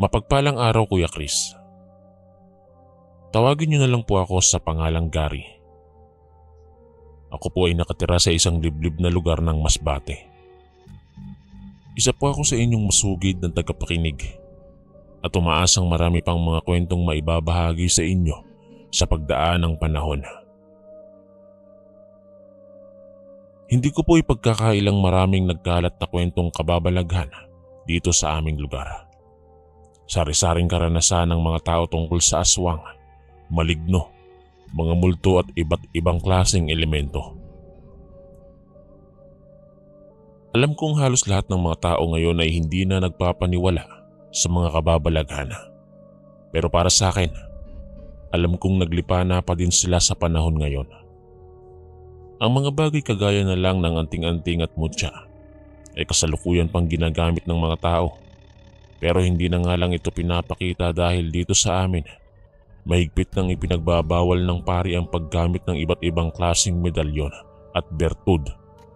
Mapagpalang araw, Kuya Chris. Tawagin niyo na lang po ako sa pangalang Gary. Ako po ay nakatira sa isang liblib na lugar ng Masbate. Isa po ako sa inyong masugid na tagapakinig at umaasang marami pang mga kwentong maibabahagi sa inyo sa pagdaan ng panahon. Hindi ko po ipagkakailang maraming nagkalat na kwentong kababalaghan dito sa aming lugar. Sari-saring karanasan ng mga tao tungkol sa aswang, maligno, mga multo at iba't ibang klaseng elemento. Alam kong halos lahat ng mga tao ngayon ay hindi na nagpapaniwala sa mga kababalaghan. Pero para sa akin, alam kong naglipa na pa din sila sa panahon ngayon. Ang mga bagay kagaya na lang ng anting-anting at mutya ay kasalukuyan pang ginagamit ng mga tao. Pero hindi na nga lang ito pinapakita dahil dito sa amin, mahigpit nang ipinagbabawal ng pari ang paggamit ng iba't ibang klaseng medalyon at bertud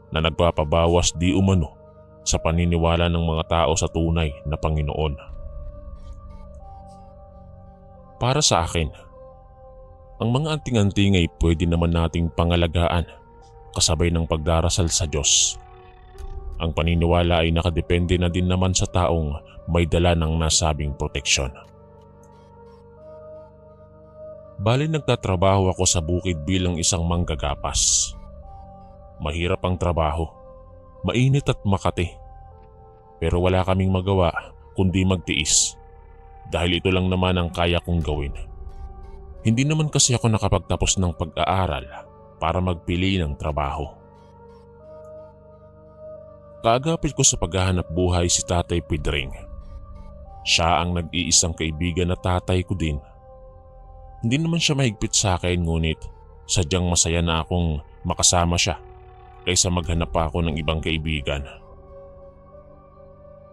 na nagpapabawas di umano sa paniniwala ng mga tao sa tunay na Panginoon. Para sa akin, ang mga anting-anting ay pwede naman nating pangalagaan kasabay ng pagdarasal sa Diyos. Ang paniniwala ay nakadepende na din naman sa taong may dala ng nasabing proteksyon. Bali nagtatrabaho ako sa bukid bilang isang manggagapas. Mahirap ang trabaho, mainit at makati. Pero wala kaming magawa kundi magtiis dahil ito lang naman ang kaya kong gawin. Hindi naman kasi ako nakapagtapos ng pag-aaral para magpili ng trabaho. Kaagapit ko sa paghahanap buhay si Tatay Pedring. Siya ang nag-iisang kaibigan na tatay ko din. Hindi naman siya mahigpit sa akin ngunit sadyang masaya na akong makasama siya kaysa maghanap pa ako ng ibang kaibigan.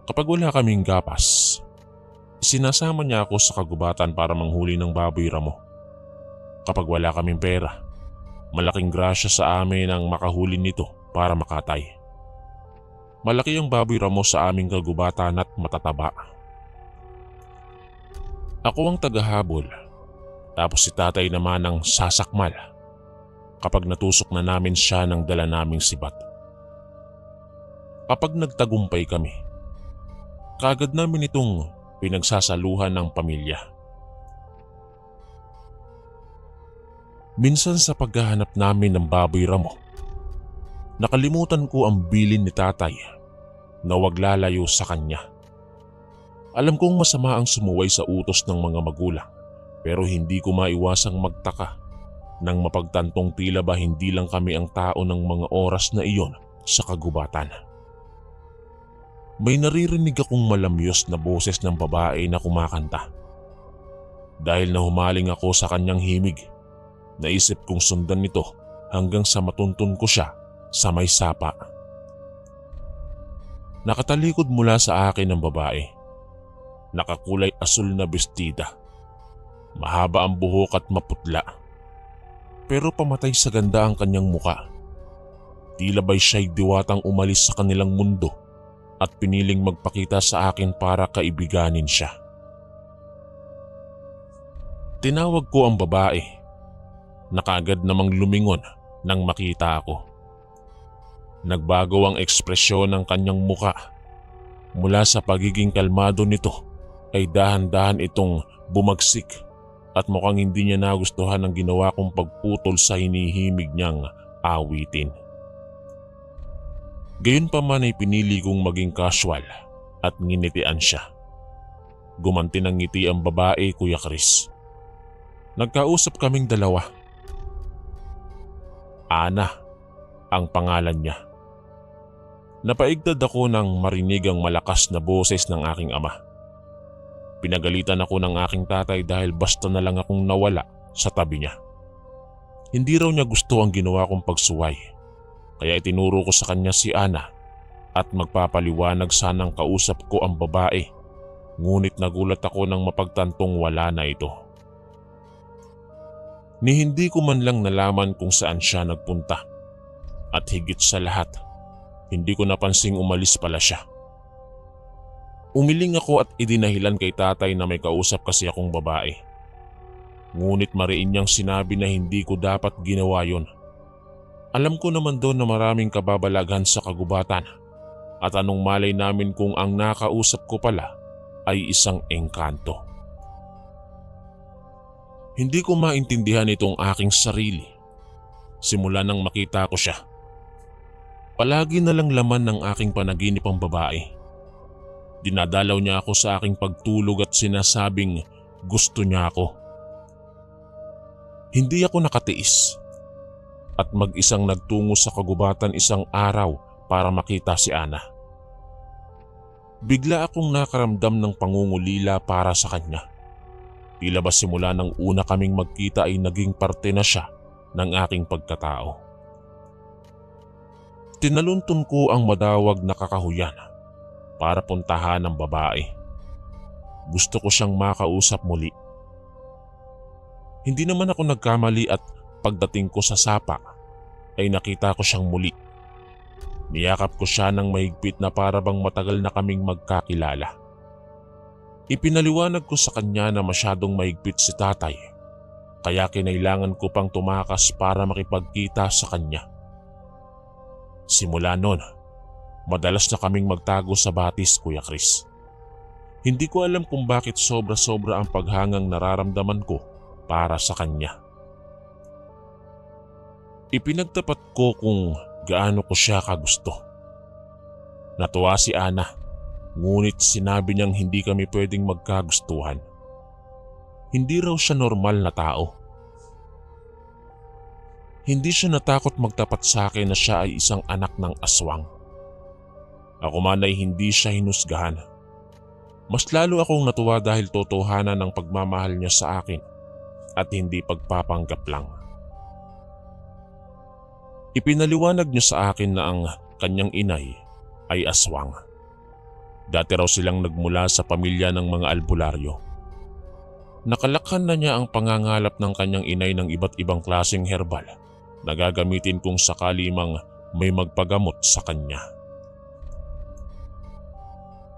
Kapag wala kaming gapas, sinasama niya ako sa kagubatan para manghuli ng baboy ramo. Kapag wala kaming pera, malaking grasya sa amin ang makahuli nito para makatay. Malaki ang baboy ramo sa aming kagubatan at matataba. Ako ang tagahabol, tapos si tatay naman ang sasakmal kapag natusok na namin siya ng dala naming sibat. Kapag nagtagumpay kami, kaagad namin itong pinagsasaluhan ng pamilya. Minsan sa paghahanap namin ng baboy ramo, nakalimutan ko ang bilin ni tatay na wag lalayo sa kanya. Alam kong masama ang sumuway sa utos ng mga magulang pero hindi ko maiwasang magtaka nang mapagtantong tila ba hindi lang kami ang tao ng mga oras na iyon sa kagubatan. May naririnig akong malamyos na boses ng babae na kumakanta. Dahil nahumaling ako sa kanyang himig, naisip kong sundan nito hanggang sa matuntun ko siya sa may sapa. Nakatalikod mula sa akin ang babae. Nakakulay asul na bestida. Mahaba ang buhok at maputla. Pero pamatay sa ganda ang kanyang muka. Tila ba'y siya'y diwatang umalis sa kanilang mundo at piniling magpakita sa akin para kaibiganin siya. Tinawag ko ang babae. Nakaagad namang lumingon nang makita ako. Nagbago ang ekspresyon ng kanyang muka. Mula sa pagiging kalmado nito ay dahan-dahan itong bumagsik at mukhang hindi niya nagustuhan ang ginawa kong pagputol sa hinihimig niyang awitin. Gayunpaman ay pinili kong maging casual at nginitian siya. Gumanti ng ngiti ang babae, Kuya Chris. Nagkausap kaming dalawa. Ana ang pangalan niya. Napaigdad ako nang marinig ang malakas na boses ng aking ama. Pinagalitan ako ng aking tatay dahil basta na lang akong nawala sa tabi niya. Hindi raw niya gusto ang ginawa kong pagsuway, kaya itinuro ko sa kanya si Ana at magpapaliwanag sanang kausap ko ang babae, ngunit nagulat ako nang mapagtantong wala na ito. Ni hindi ko man lang nalaman kung saan siya nagpunta at higit sa lahat, hindi ko napansing umalis pala siya. Umiling ako at idinahilan kay tatay na may kausap kasi akong babae. Ngunit mariin niyang sinabi na hindi ko dapat ginawa yon. Alam ko naman doon na maraming kababalaghan sa kagubatan at anong malay namin kung ang nakausap ko pala ay isang engkanto. Hindi ko maintindihan itong aking sarili simula nang makita ko siya. Palagi na lang laman ng aking panaginip ang babae. Dinadalaw niya ako sa aking pagtulog at sinasabing gusto niya ako. Hindi ako nakatiis at mag-isang nagtungo sa kagubatan isang araw para makita si Ana. Bigla akong nakaramdam ng pangungulila para sa kanya. Tila ba simula ng una kaming magkita ay naging parte na siya ng aking pagkatao. Tinaluntun ko ang madawag na kakahuyan para puntahan ang babae. Gusto ko siyang makausap muli. Hindi naman ako nagkamali at pagdating ko sa sapa ay nakita ko siyang muli. Niyakap ko siya ng mahigpit na para bang matagal na kaming magkakilala. Ipinaliwanag ko sa kanya na masyadong mahigpit si tatay, kaya kinailangan ko pang tumakas para makipagkita sa kanya. Simula noon, madalas na kaming magtago sa batis, Kuya Chris. Hindi ko alam kung bakit sobra-sobra ang paghangang nararamdaman ko para sa kanya. Ipinagtapat ko kung gaano ko siya kagusto. Natuwa si Ana, ngunit sinabi niyang hindi kami pwedeng magkagustuhan. Hindi raw siya normal na tao. Hindi siya natakot magtapat sa akin na siya ay isang anak ng aswang. Ako man ay hindi siya hinusgahan. Mas lalo akong natuwa dahil totohanan ng pagmamahal niya sa akin at hindi pagpapanggap lang. Ipinaliwanag niya sa akin na ang kanyang inay ay aswang. Dati raw silang nagmula sa pamilya ng mga albularyo. Nakalakhan na niya ang pangangalap ng kanyang inay ng iba't ibang klaseng herbal na gagamitin kung sakali mang may magpagamot sa kanya.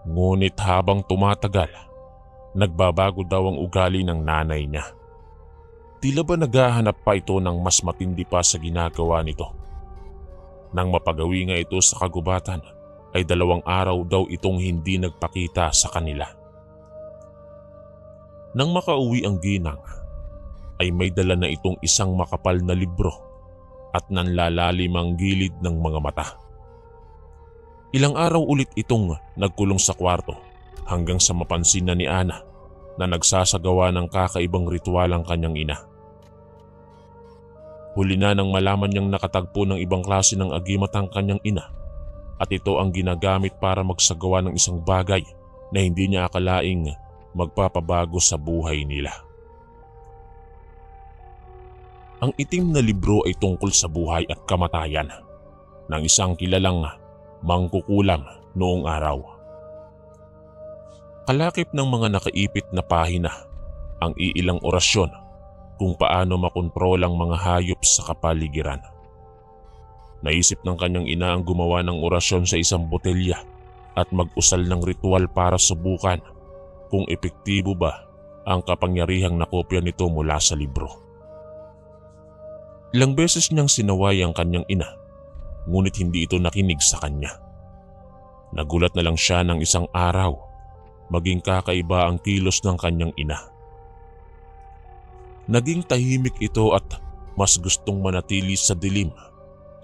Ngunit habang tumatagal, nagbabago daw ang ugali ng nanay niya. Tila ba naghahanap pa ito ng mas matindi pa sa ginagawa nito. Nang mapagawi nga ito sa kagubatan, ay 2 araw daw itong hindi nagpakita sa kanila. Nang makauwi ang ginang, ay may dala na itong isang makapal na libro at nanlalalim ang gilid ng mga mata. Ilang araw ulit itong nagkulong sa kwarto hanggang sa mapansin na ni Ana na nagsasagawa ng kakaibang ritual ang kanyang ina. Huli na nang malaman niyang nakatagpo ng ibang klase ng agimat ang kanyang ina at ito ang ginagamit para magsagawa ng isang bagay na hindi niya akalaing magpapabago sa buhay nila. Ang itim na libro ay tungkol sa buhay at kamatayan ng isang kilalang mangkukulam noong araw. Kalakip ng mga nakaipit na pahina ang iilang orasyon kung paano makontrol ang mga hayop sa kapaligiran. Naisip ng kanyang ina ang gumawa ng orasyon sa isang botelya at mag-usal ng ritual para subukan kung epektibo ba ang kapangyarihang nakopya nito mula sa libro. Ilang beses niyang sinaway ang kanyang ina, ngunit hindi ito nakinig sa kanya. Nagulat na lang siya ng isang araw, maging kakaiba ang kilos ng kanyang ina. Naging tahimik ito at mas gustong manatili sa dilim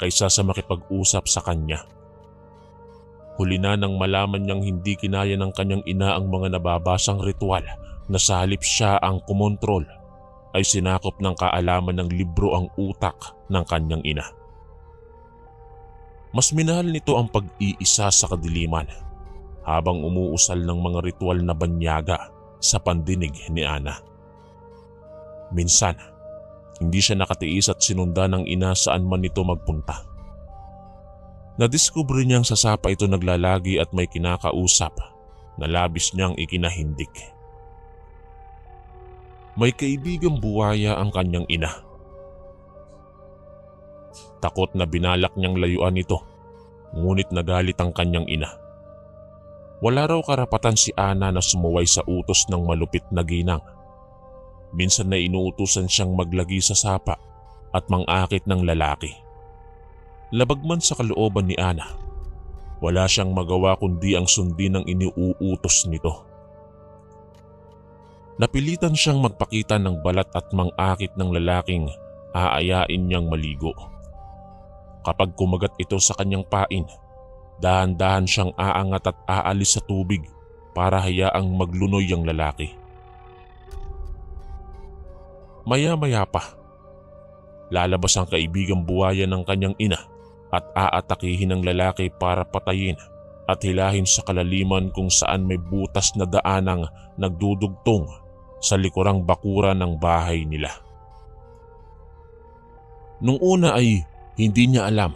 kaysa sa makipag-usap sa kanya. Huli na nang malaman niyang hindi kinaya ng kanyang ina ang mga nababasang ritual na sa halip siya ang kumontrol, ay sinakop ng kaalaman ng libro ang utak ng kanyang ina. Mas minahal nito ang pag-iisa sa kadiliman habang umuusal ng mga ritual na banyaga sa pandinig ni Ana. Minsan, hindi siya nakatiis at sinundan ng ina saan man ito magpunta. Nadiskubre niyang sa sapa ito naglalagi at may kinakausap na labis niyang ikinahindik. May kaibigang buwaya ang kanyang ina. Takot na binalak niyang layuan ito, ngunit nagalit ang kanyang ina. Wala raw karapatan si Ana na sumuway sa utos ng malupit na ginang. Minsan na inuutusan siyang maglagi sa sapa at mangakit ng lalaki. Labag man sa kalooban ni Ana, wala siyang magawa kundi ang sundin ang iniuutos nito. Napilitan siyang magpakita ng balat at mangakit ng lalaking aayain niyang maligo. Kapag kumagat ito sa kanyang pain, dahan-dahan siyang aangat at aalis sa tubig para hayaang maglunoy ang lalaki. Maya-maya pa, lalabas ang kaibigang buhaya ng kanyang ina at aatakihin ang lalaki para patayin at hilahin sa kalaliman kung saan may butas na daanang nagdudugtong sa likurang bakuran ng bahay nila. Nung una ay hindi niya alam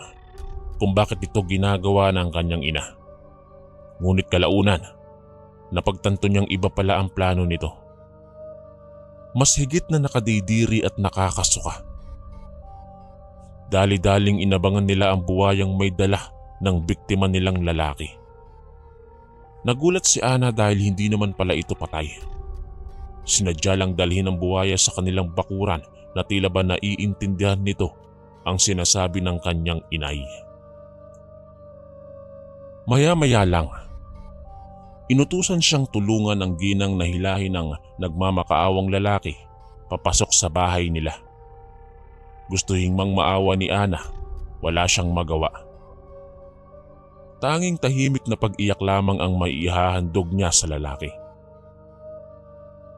kung bakit ito ginagawa ng kanyang ina. Ngunit kalaunan, napagtanto niyang iba pala ang plano nito. Mas higit na nakadidiri at nakakasuka. Dali-daling inabangan nila ang buwayang may dala ng biktima nilang lalaki. Nagulat si Ana dahil hindi naman pala ito patay. Sinadya lang dalhin ang buwaya sa kanilang bakuran na tila ba naiintindihan nito ang sinasabi ng kanyang inay. Maya-maya lang, inutusan siyang tulungan ang ginang na hilahin ng nagmamakaawang lalaki papasok sa bahay nila. Gustuhin mang maawa ni Ana, wala siyang magawa. Tanging tahimik na pag-iyak lamang ang maihahandog niya sa lalaki.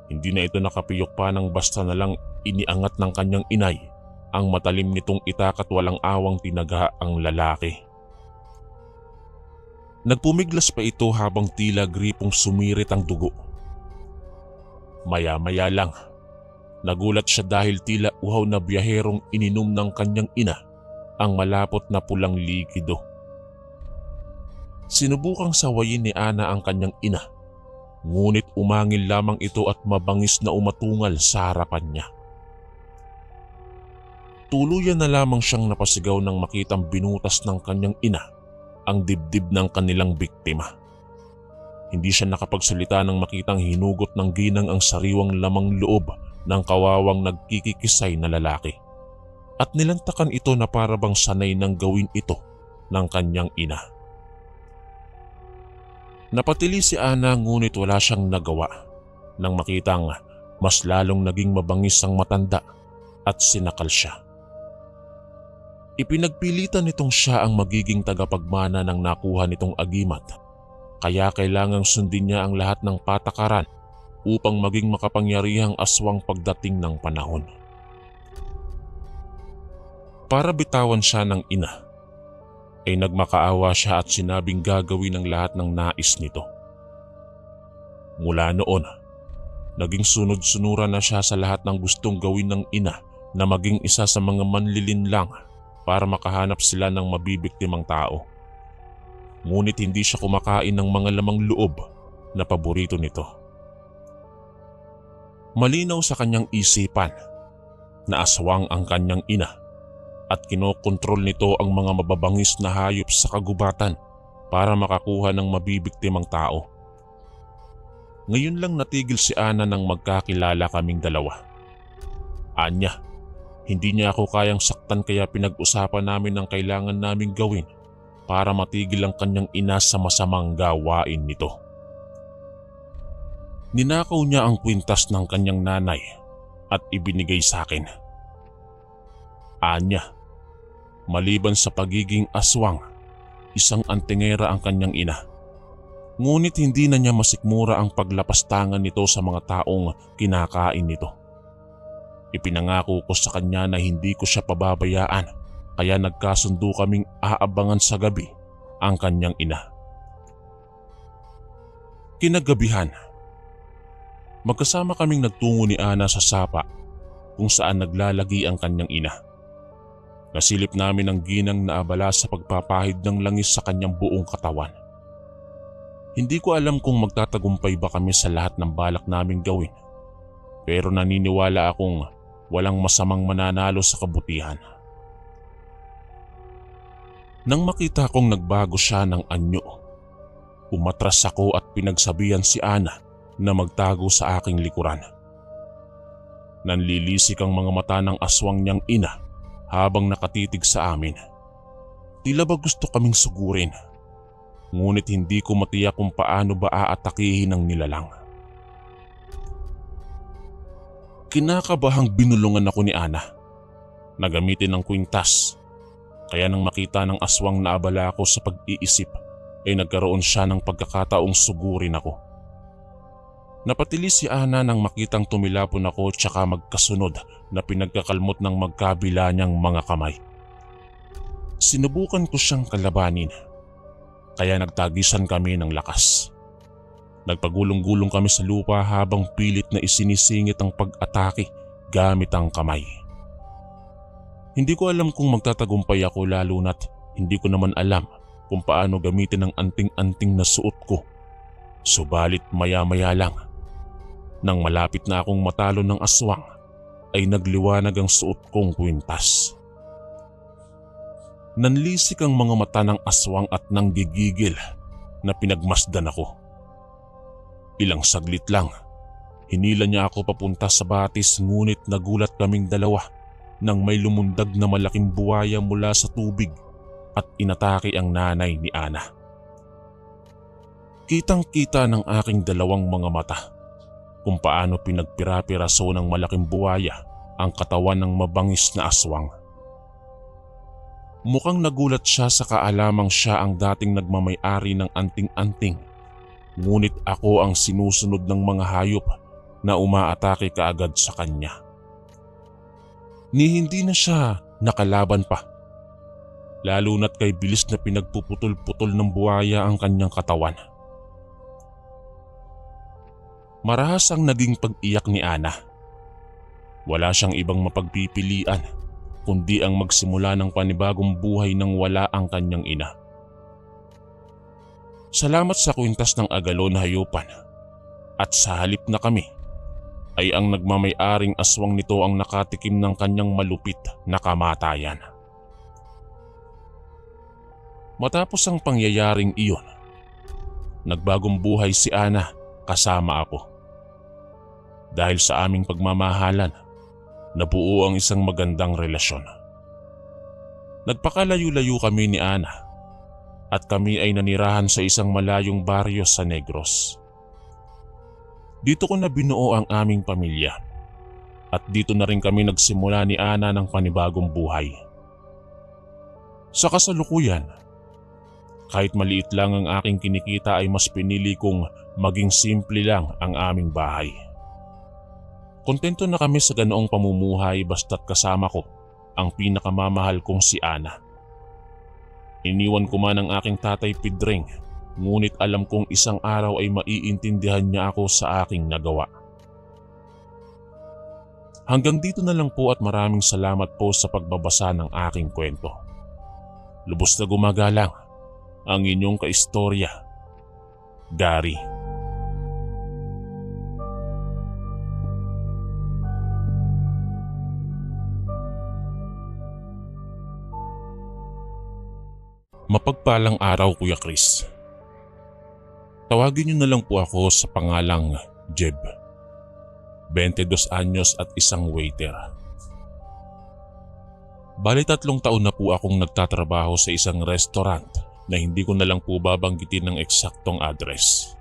Hindi na ito nakapiyok pa nang basta na lang iniangat ng kanyang inay ang matalim nitong itak at walang awang tinaga ang lalaki. Nagpumiglas pa ito habang tila gripong sumirit ang dugo. Maya-maya lang, nagulat siya dahil tila uhaw na biyaherong ininom ng kanyang ina ang malapot na pulang likido. Sinubukang sawayin ni Ana ang kanyang ina, ngunit umangil lamang ito at mabangis na umatungal sa harapan niya. Tuluyan na lamang siyang napasigaw nang makitang binutas ng kanyang ina ang dibdib ng kanilang biktima. Hindi siya nakapagsalita nang makitang hinugot ng ginang ang sariwang lamang loob ng kawawang nagkikikisay na lalaki at nilantakan ito na parabang sanay nang gawin ito ng kanyang ina. Napatili si Ana ngunit wala siyang nagawa nang makitang mas lalong naging mabangis ang matanda at sinakal siya. Ipinagpilitan nitong siya ang magiging tagapagmana ng nakuha nitong agimat, kaya kailangang sundin niya ang lahat ng patakaran upang maging makapangyarihang aswang pagdating ng panahon. Para bitawan siya ng ina, ay nagmakaawa siya at sinabing gagawin ang lahat ng nais nito. Mula noon, naging sunod-sunuran na siya sa lahat ng gustong gawin ng ina na maging isa sa mga manlilinlang para makahanap sila ng mabibiktimang tao. Ngunit hindi siya kumakain ng mga lamang loob na paborito nito. Malinaw sa kanyang isipan na aswang ang kanyang ina at kinokontrol nito ang mga mababangis na hayop sa kagubatan para makakuha ng mabibiktimang tao. Ngayon lang natigil si Ana nang magkakilala kaming dalawa. Anya, hindi niya ako kayang saktan kaya pinag-usapan namin ang kailangan naming gawin para matigil ang kanyang ina sa masamang gawain nito. Ninakaw niya ang kwintas ng kanyang nanay at ibinigay sa akin. Anya, maliban sa pagiging aswang, isang antingera ang kanyang ina. Ngunit hindi na niya masikmura ang paglapastangan nito sa mga taong kinakain nito. Ipinangako ko sa kanya na hindi ko siya pababayaan kaya nagkasundo kaming aabangan sa gabi ang kanyang ina. Kinagabihan, magkasama kaming nagtungo ni Ana sa sapa kung saan naglalagi ang kanyang ina. Nasilip namin ang ginang na abala sa pagpapahid ng langis sa kanyang buong katawan. Hindi ko alam kung magtatagumpay ba kami sa lahat ng balak naming gawin, pero naniniwala akong walang masamang mananalo sa kabutihan. Nang makita kong nagbago siya ng anyo, Umatras ako at pinagsabihan si Ana na magtago sa aking likuran. Nanlilisik ang mga mata ng aswang niyang ina habang nakatitig sa amin. Tila ba gusto kaming sugurin, ngunit hindi ko matiyak kung paano ba aatakihin ng nilalang. Kinakabahang binulungan ako ni Ana na gamitin ng kwintas, kaya nang makita ng aswang na abala ako sa pag-iisip ay nagkaroon siya ng pagkakataong sugurin ako. Napatili si Ana nang makitang tumilapon ako tsaka magkasunod na pinagkakalmot ng magkabila niyang mga kamay. Sinubukan ko siyang kalabanin, kaya nagtagisan kami ng lakas. Nagpagulong-gulong kami sa lupa habang pilit na isinisingit ang pag-atake gamit ang kamay. Hindi ko alam kung magtatagumpay ako lalo na't hindi ko naman alam kung paano gamitin ang anting-anting na suot ko. Subalit maya-maya lang, nang malapit na akong matalo ng aswang, ay nagliwanag ang suot kong kwintas. Nanlisik ang mga mata ng aswang at nanggigigil na pinagmasdan ako. Ilang saglit lang, hinila niya ako papunta sa batis ngunit nagulat kaming dalawa nang may lumundag na malaking buwaya mula sa tubig at inatake ang nanay ni Ana. Kitang-kita ng aking dalawang mga mata kung paano pinagpira-piraso ng malaking buwaya ang katawan ng mabangis na aswang. Mukhang nagulat siya sa kaalamang siya ang dating nagmamay-ari ng anting-anting, ngunit ako ang sinusunod ng mga hayop na umaatake kaagad sa kanya. Ni hindi na siya nakalaban pa, lalo na't kay bilis na pinagpuputol-putol ng buwaya ang kanyang katawan. Marahas ang naging pag-iyak ni Ana. Wala siyang ibang mapagpipilian kundi ang magsimula ng panibagong buhay nang wala ang kanyang ina. Salamat sa kwintas ng agalo na hayupan, at sa halip na kami ay ang nagmamay-aring aswang nito ang nakatikim ng kanyang malupit na kamatayan. Matapos ang pangyayaring iyon, nagbagong buhay si Ana kasama ako. Dahil sa aming pagmamahalan, nabuo ang isang magandang relasyon. Nagpakalayo-layo kami ni Ana at kami ay nanirahan sa isang malayong baryo sa Negros. Dito ko na binuo ang aming pamilya at dito na rin kami nagsimula ni Ana ng panibagong buhay. Sa kasalukuyan, kahit maliit lang ang aking kinikita ay mas pinili kong maging simple lang ang aming bahay. Kontento na kami sa ganoong pamumuhay basta't kasama ko ang pinakamamahal kong si Ana. Iniwan ko man ang aking tatay Pidring, ngunit alam kong isang araw ay maiintindihan niya ako sa aking nagawa. Hanggang dito na lang po at maraming salamat po sa pagbabasa ng aking kwento. Lubos na gumagalang ang inyong kaistorya, Gary. Mapagpalang araw, Kuya Chris. Tawagin niyo na lang po ako sa pangalang Jeb. 22 anyos at isang waiter. Bali 3 taon na po akong nagtatrabaho sa isang restaurant na hindi ko na lang po babanggitin ng eksaktong address.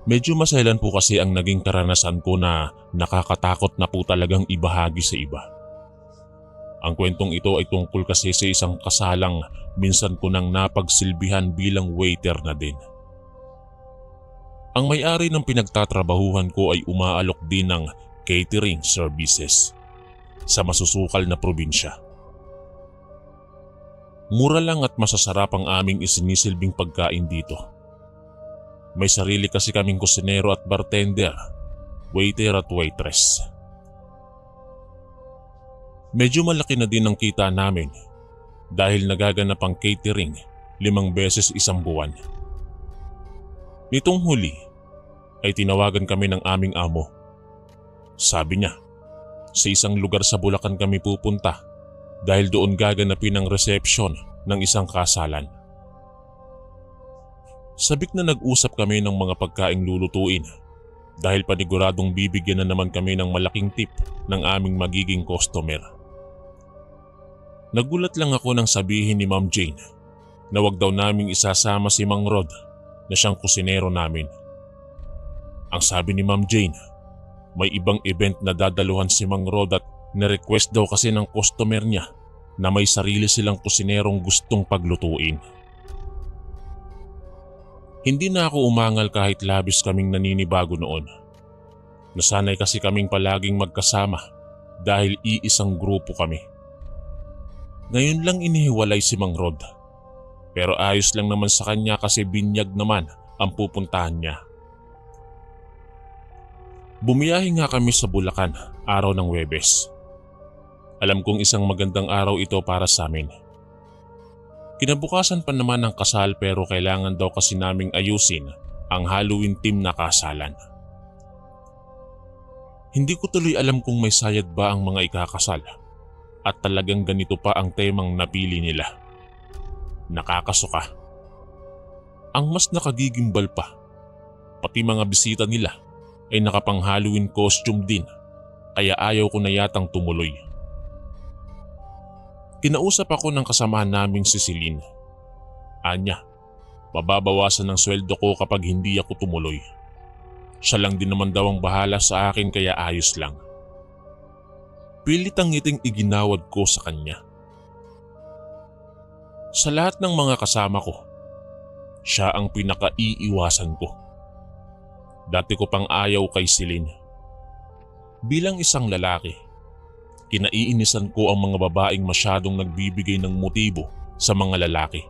Medyo maselan po kasi ang naging karanasan ko na nakakatakot na po talagang ibahagi sa iba. Ang kwentong ito ay tungkol kasi sa isang kasalang minsan ko nang napagsilbihan bilang waiter na din. Ang may-ari ng pinagtatrabahuhan ko ay umaalok din ng catering services sa masusukal na probinsya. Mura lang at masasarap ang aming isinisilbing pagkain dito. May sarili kasi kaming kusinero at bartender, waiter at waitress. Medyo malaki na din ang kita namin dahil nagaganap ang catering 5 beses isang buwan. Nitong huli ay tinawagan kami ng aming amo. Sabi niya, sa isang lugar sa Bulacan kami pupunta dahil doon gaganapin ang reception ng isang kasalan. Sabik na nag-usap kami ng mga pagkaing lulutuin dahil paniguradong bibigyan na naman kami ng malaking tip ng aming magiging customer. Nagulat lang ako nang sabihin ni Ma'am Jane na wag daw naming isasama si Mang Rod na siyang kusinero namin. Ang sabi ni Ma'am Jane, may ibang event na dadaluhan si Mang Rod at na-request daw kasi ng customer niya na may sarili silang kusinerong gustong paglutuin. Hindi na ako umangal kahit labis kaming naninibago noon. Nasanay kasi kaming palaging magkasama dahil iisang grupo kami. Ngayon lang inihiwalay si Mang Rod. Pero ayos lang naman sa kanya kasi binyag naman ang pupuntahan niya. Bumiyahe nga kami sa Bulacan araw ng Huwebes. Alam kong isang magandang araw ito para sa amin. Kinabukasan pa naman ang kasal pero kailangan daw kasi naming ayusin ang Halloween theme na kasalan. Hindi ko tuloy alam kung may sayad ba ang mga ikakasal at talagang ganito pa ang temang napili nila. Nakakasuka. Ang mas nakagigimbal pa, pati mga bisita nila ay nakapang Halloween costume din kaya ayaw ko na yatang tumuloy. Kinausap ako ng kasamahan naming si Celine. Anya, mababawasan ng sweldo ko kapag hindi ako tumuloy. Siya lang din naman daw ang bahala sa akin kaya ayos lang. Pilit ang ngiting iginawad ko sa kanya. Sa lahat ng mga kasama ko, siya ang pinakaiiwasan ko. Dati ko pang ayaw kay Celine. Bilang isang lalaki, kinaiinisan ko ang mga babaeng masyadong nagbibigay ng motibo sa mga lalaki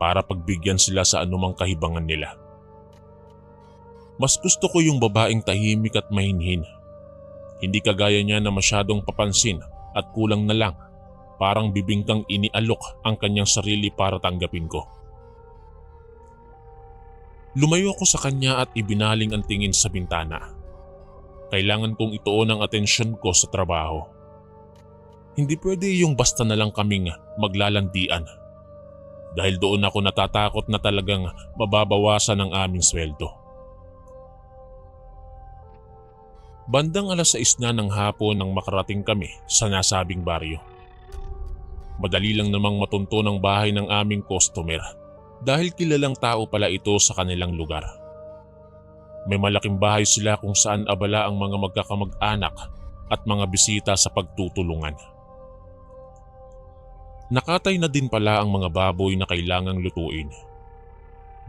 para pagbigyan sila sa anumang kahibangan nila. Mas gusto ko yung babaeng tahimik at mahinhin. Hindi kagaya niya na masyadong papansin at kulang na lang, parang bibingkang inialok ang kanyang sarili para tanggapin ko. Lumayo ako sa kanya at ibinaling ang tingin sa bintana. Kailangan kong ituon ang atensyon ko sa trabaho. Hindi pwede yung basta na lang kaming maglalandian. Dahil doon ako natatakot na talagang mababawasan ang aming sweldo. Bandang 6:00 na ng hapon nang makarating kami sa nasabing baryo. Madali lang namang matunto ng bahay ng aming customer dahil kilalang tao pala ito sa kanilang lugar. May malaking bahay sila kung saan abala ang mga magkakamag-anak at mga bisita sa pagtutulungan. Nakatay na din pala ang mga baboy na kailangang lutuin.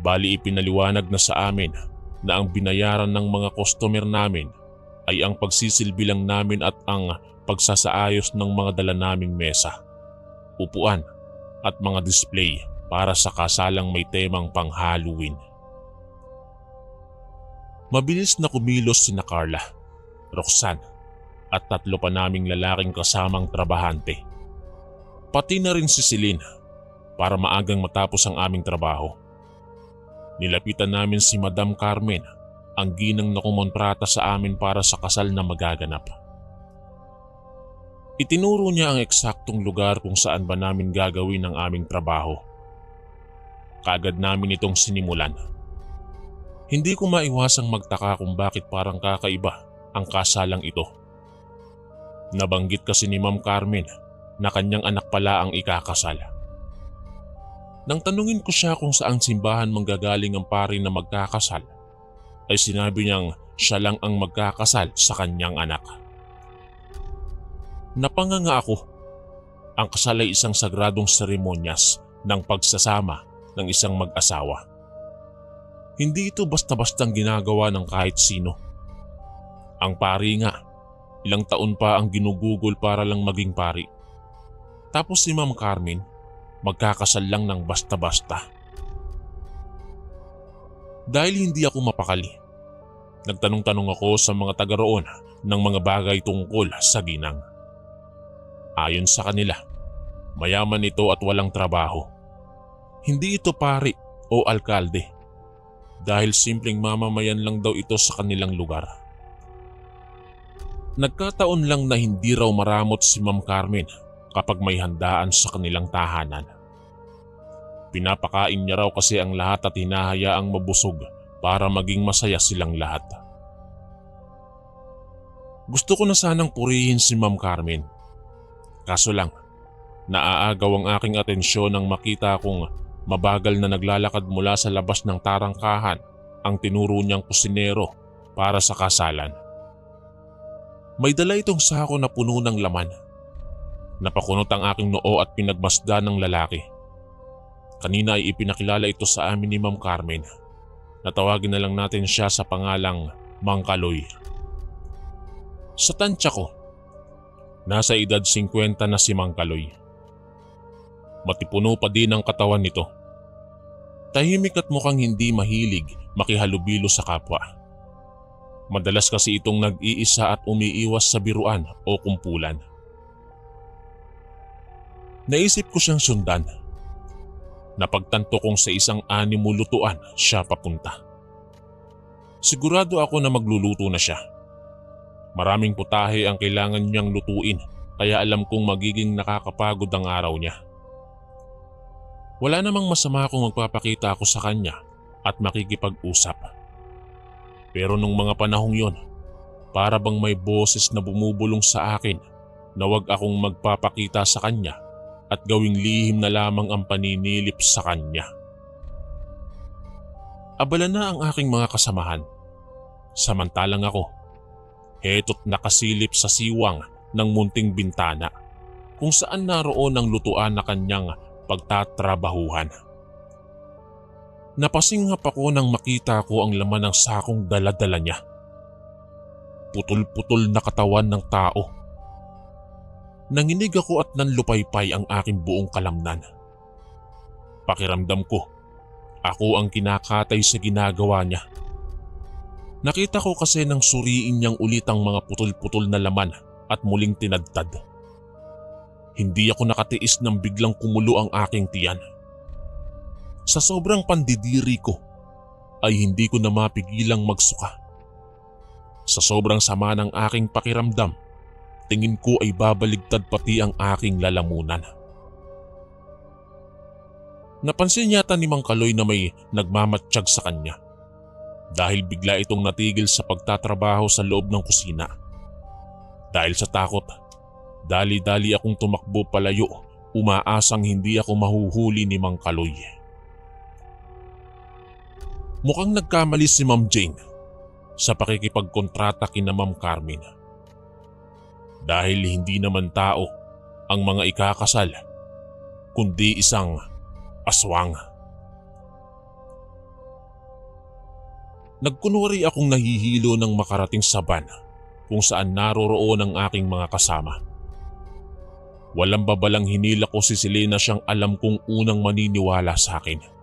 Bali ipinaliwanag na sa amin na ang binayaran ng mga customer namin ay ang pagsisilbi lang namin at ang pagsasaayos ng mga dala naming mesa, upuan at mga display para sa kasalang may temang pang Halloween. Mabilis na kumilos sina Carla, Roxanne at 3 pa naming lalaking kasamang trabahante. Pati na rin si Celine para maagang matapos ang aming trabaho. Nilapitan namin si Madam Carmen, ang ginang na kumontrata sa amin para sa kasal na magaganap. Itinuro niya ang eksaktong lugar kung saan ba namin gagawin ang aming trabaho. Kaagad namin itong sinimulan. Hindi ko maiwasang magtaka kung bakit parang kakaiba ang kasalang ito. Nabanggit kasi ni Ma'am Carmen na kanyang anak pala ang ikakasal. Nang tanungin ko siya kung saang simbahan manggagaling ang pari na magkakasal, ay sinabi niyang siya lang ang magkakasal sa kanyang anak. Napanganga ako. Ang kasal ay isang sagradong seremonyas ng pagsasama ng isang mag-asawa. Hindi ito basta-bastang ginagawa ng kahit sino. Ang pari nga, ilang taon pa ang ginugugol para lang maging pari. Tapos si Ma'am Carmen, magkakasal lang ng basta-basta. Dahil hindi ako mapakali, nagtanong-tanong ako sa mga taga roon ng mga bagay tungkol sa ginang. Ayon sa kanila, mayaman ito at walang trabaho. Hindi ito pari o alkalde dahil simpleng mamamayan lang daw ito sa kanilang lugar. Nagkataon lang na hindi raw maramot si Ma'am Carmen kapag may handaan sa kanilang tahanan. Pinapakain niya raw kasi ang lahat at hinahayaang mabusog para maging masaya silang lahat. Gusto ko na sanang purihin si Ma'am Carmen. Kaso lang, naaagaw ang aking atensyon nang makita kong mabagal na naglalakad mula sa labas ng tarangkahan ang tinuro niyang kusinero para sa kasalan. May dala itong sako na puno ng laman. Napakunot ang aking noo at pinagmasdan ng lalaki. Kanina ay ipinakilala ito sa amin ni Ma'am Carmen. Natawagin na lang natin siya sa pangalang Mang Kaloy. Sa tansya ko, nasa edad 50 na si Mang Kaloy. Matipuno pa din ang katawan nito. Tahimik at mukhang hindi mahilig makihalubilo sa kapwa. Madalas kasi itong nag-iisa at umiiwas sa biruan o kumpulan. Naisip ko siyang sundan. Napagtanto kong sa isang animo lutuan siya papunta. Sigurado ako na magluluto na siya. Maraming putahe ang kailangan niyang lutuin kaya alam kong magiging nakakapagod ang araw niya. Wala namang masama kung magpapakita ako sa kanya at makikipag-usap. Pero nung mga panahong yon, para bang may boses na bumubulong sa akin na wag akong magpapakita sa kanya at gawing lihim na lamang ang paninilip sa kanya. Abala na ang aking mga kasamahan. Samantalang ako, heto't nakasilip sa siwang ng munting bintana kung saan naroon ang lutuan na kanyang pagtatrabahuhan. Napasinghap ako nang makita ko ang laman ng sakong dala-dala niya. Putol-putol na katawan ng tao. Nanginig ako at nanlupaypay ang aking buong kalamnan. Pakiramdam ko, ako ang kinakatay sa ginagawa niya. Nakita ko kasi nang suriin niyang ulit ang mga putol-putol na laman at muling tinadtad. Hindi ako nakatiis nang biglang kumulo ang aking tiyan. Sa sobrang pandidiri ko, ay hindi ko na mapigilang magsuka. Sa sobrang sama ng aking pakiramdam, tingin ko ay babaligtad pati ang aking lalamunan. Napansin yata ni Mang Kaloy na may nagmamatsyag sa kanya dahil bigla itong natigil sa pagtatrabaho sa loob ng kusina. Dahil sa takot, dali-dali akong tumakbo palayo, umaasang hindi ako mahuhuli ni Mang Kaloy. Mukhang nagkamali si Ma'am Jane sa pakikipagkontrata kina Ma'am Carmen. Dahil hindi naman tao ang mga ikakasal, kundi isang aswang. Nagkunwari akong nahihilo ng makarating sa van kung saan naroroon ang aking mga kasama. Walang babalang hinila ko si Selena siyang alam kong unang maniniwala sa akin.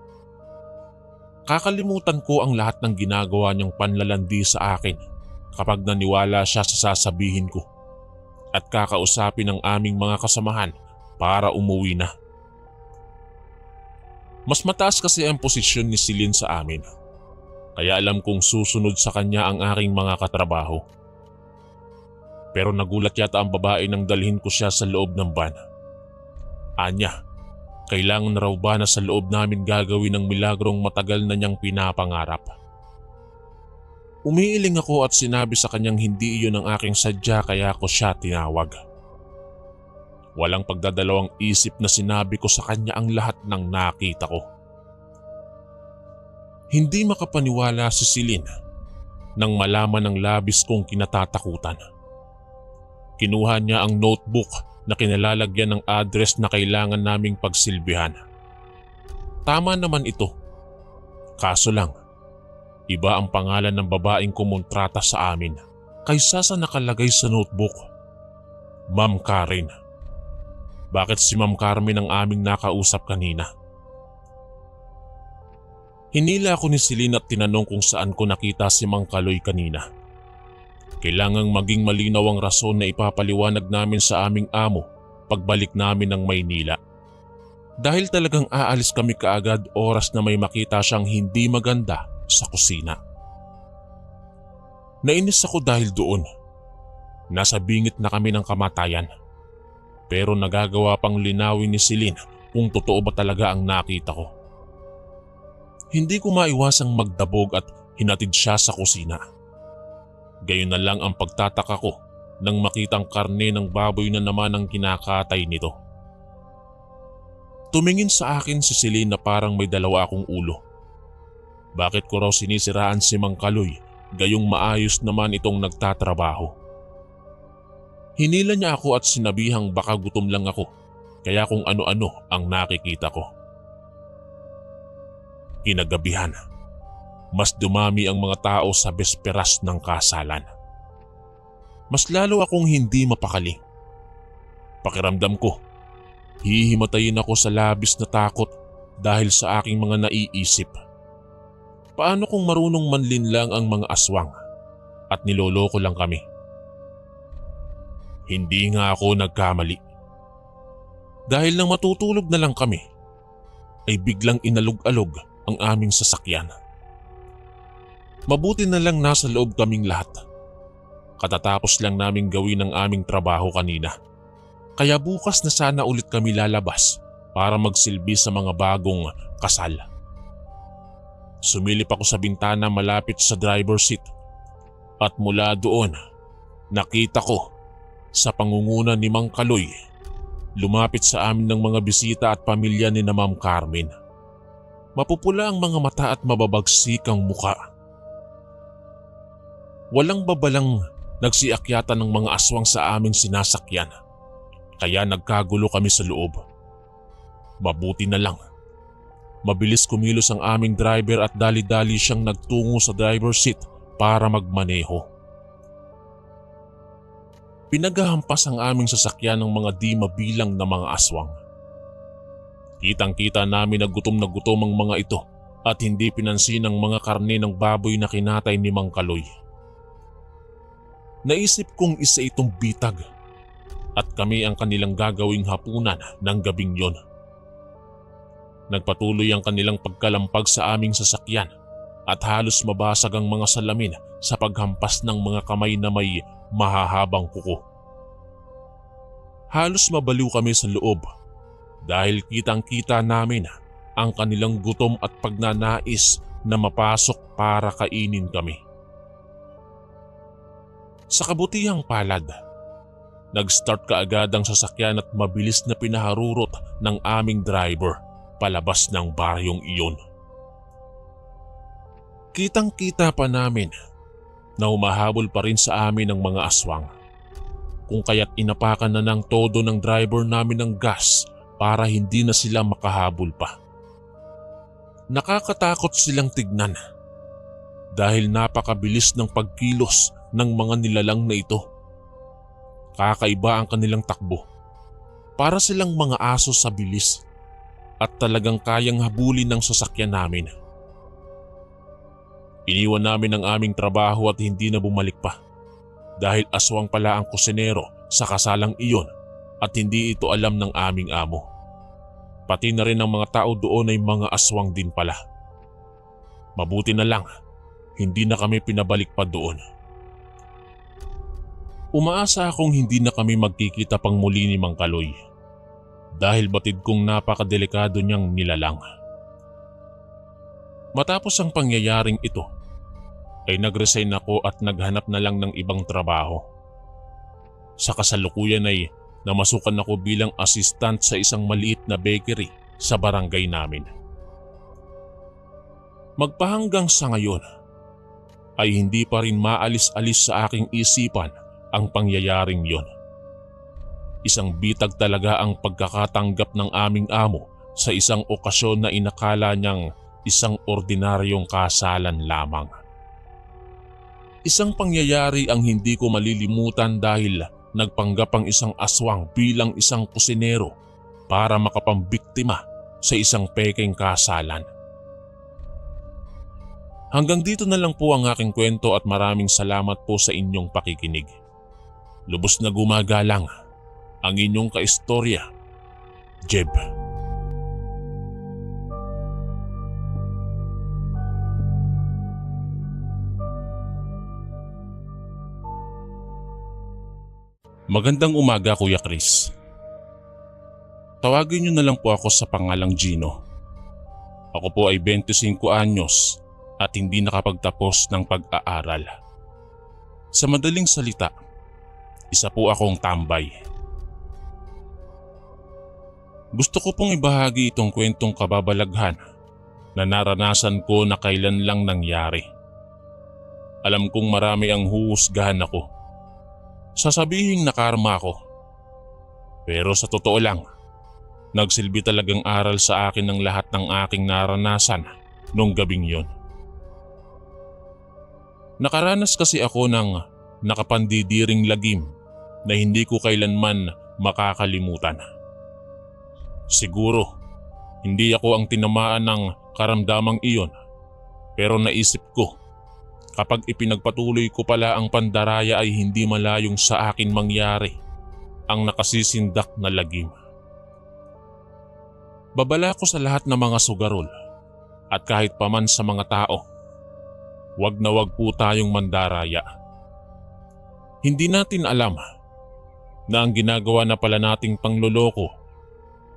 Kakalimutan ko ang lahat ng ginagawa niyang panlalandi sa akin kapag naniwala siya sa sasabihin ko at kakausapin ang aming mga kasamahan para umuwi na. Mas mataas kasi ang posisyon ni Celine sa amin, kaya alam kong susunod sa kanya ang aking mga katrabaho. Pero nagulat yata ang babae nang dalhin ko siya sa loob ng van. Anya, kailangan na raw ba na sa loob namin gagawin ang milagrong matagal na niyang pinapangarap. Umiiling ako at sinabi sa kanyang hindi iyon ang aking sadya kaya ko siya tinawag. Walang pagdadalawang isip na sinabi ko sa kanya ang lahat ng nakita ko. Hindi makapaniwala si Celine nang malaman ng labis kong kinatatakutan. Kinuha niya ang notebook na kinalalagyan ng address na kailangan naming pagsilbihan. Tama naman ito. Kaso lang, iba ang pangalan ng babaeng kumontrata sa amin kaysa sa nakalagay sa notebook. Ma'am Karen. Bakit si Ma'am Carmen ang aming nakausap kanina? Hinila ako ni Celine at tinanong kung saan ko nakita si Mang Kaloy kanina. Kailangang maging malinaw ang rason na ipapaliwanag namin sa aming amo pagbalik namin ng Maynila. Dahil talagang aalis kami kaagad oras na may makita siyang hindi maganda sa kusina. Nainis ako dahil doon. Nasa bingit na kami ng kamatayan. Pero nagagawa pang linawin ni Celine kung totoo ba talaga ang nakita ko. Hindi ko maiwasang magdabog at hinatid siya sa kusina. Gayon na lang ang pagtataka ko nang makitang karne ng baboy na naman ang kinakatay nito. Tumingin sa akin si Celine na parang may dalawa akong ulo. Bakit ko raw sinisiraan si Mang Kaloy gayong maayos naman itong nagtatrabaho? Hinila niya ako at sinabihang baka gutom lang ako kaya kung ano-ano ang nakikita ko. Kinagabihan, mas dumami ang mga tao sa besperas ng kasalan. Mas lalo akong hindi mapakali. Pakiramdam ko, hihimatayin ako sa labis na takot dahil sa aking mga naiisip. Paano kung marunong manlinlang ang mga aswang at niloloko lang kami? Hindi nga ako nagkamali. Dahil nang matutulog na lang kami, ay biglang inalog-alog ang aming sasakyan. Mabuti na lang nasa loob kaming lahat. Katatapos lang naming gawin ang aming trabaho kanina. Kaya bukas na sana ulit kami lalabas para magsilbi sa mga bagong kasal. Sumilip ako sa bintana malapit sa driver's seat at mula doon nakita ko sa pangunguna ni Mang Kaloy lumapit sa amin ng mga bisita at pamilya ni na Ma'am Carmen. Mapupula ang mga mata at mababagsik ang muka. Walang babalang nagsiakyatan ng mga aswang sa aming sinasakyan, kaya nagkagulo kami sa loob. Mabuti na lang, mabilis kumilos ang aming driver at dali-dali siyang nagtungo sa driver's seat para magmaneho. Pinaghahampas ang aming sasakyan ng mga di mabilang na mga aswang. Kitang-kita namin na gutom ang mga ito at hindi pinansin ang mga karne ng baboy na kinatay ni Mang Kaloy. Naisip kong isa itong bitag at kami ang kanilang gagawing hapunan ng gabing yon. Nagpatuloy ang kanilang pagkalampag sa aming sasakyan at halos mabasag ang mga salamin sa paghampas ng mga kamay na may mahahabang kuko. Halos mabaliw kami sa loob dahil kitang-kita namin ang kanilang gutom at pagnanais na mapasok para kainin kami. Sa kabutihang palad, nag-start kaagad ang sasakyan at mabilis na pinaharurot ng aming driver palabas ng baryong iyon. Kitang-kita pa namin na humahabol pa rin sa amin ang mga aswang, kung kaya't inapakan na ng todo ng driver namin ng gas para hindi na sila makahabol pa. Nakakatakot silang tignan dahil napakabilis ng pagkilos ng mga nilalang na ito. Kakaiba ang kanilang takbo. Para silang mga aso sa bilis at talagang kayang habulin ng sasakyan namin. Iniwan namin ang aming trabaho at hindi na bumalik pa dahil aswang pala ang kusinero sa kasalang iyon at hindi ito alam ng aming amo. Pati na rin ang mga tao doon ay mga aswang din pala. Mabuti na lang, hindi na kami pinabalik pa doon. Umaasa akong hindi na kami magkikita pang muli ni Mang Kaloy dahil batid kong napakadelikado niyang nilalang. Matapos ang pangyayaring ito, ay nag-resign ako at naghanap na lang ng ibang trabaho. Sa kasalukuyan ay namasukan ako bilang assistant sa isang maliit na bakery sa barangay namin. Magpahanggang sa ngayon ay hindi pa rin maalis-alis sa aking isipan ang pangyayaring yon. Isang bitag talaga ang pagkakatanggap ng aming amo sa isang okasyon na inakala niyang isang ordinaryong kasalan lamang. Isang pangyayari ang hindi ko malilimutan dahil nagpanggap ang isang aswang bilang isang kusinero para makapambiktima sa isang pekeng kasalan. Hanggang dito na lang po ang aking kwento at maraming salamat po sa inyong pakikinig. Lubos na gumagalang ang inyong kaistorya, Jeb. Magandang umaga, Kuya Chris. Tawagin niyo na lang po ako sa pangalang Gino. Ako po ay 25 anyos at hindi nakapagtapos ng pag-aaral. Sa madaling salita, isa po akong tambay. Gusto ko pong ibahagi itong kwentong kababalaghan na naranasan ko na kailan lang nangyari. Alam kong marami ang huhusgahan ako. Sasabihin na karma ako. Pero sa totoo lang, nagsilbi talagang aral sa akin ng lahat ng aking naranasan nung gabing yon. Nakaranas kasi ako ng nakapandidiring lagim na hindi ko kailanman makakalimutan. Siguro, hindi ako ang tinamaan ng karamdamang iyon, pero naisip ko, kapag ipinagpatuloy ko pala ang pandaraya ay hindi malayong sa akin mangyari ang nakasisindak na lagim. Babala ko sa lahat ng mga sugarol at kahit paman sa mga tao, wag na wag po tayong mandaraya. Hindi natin alam na ang ginagawa na pala nating pangloloko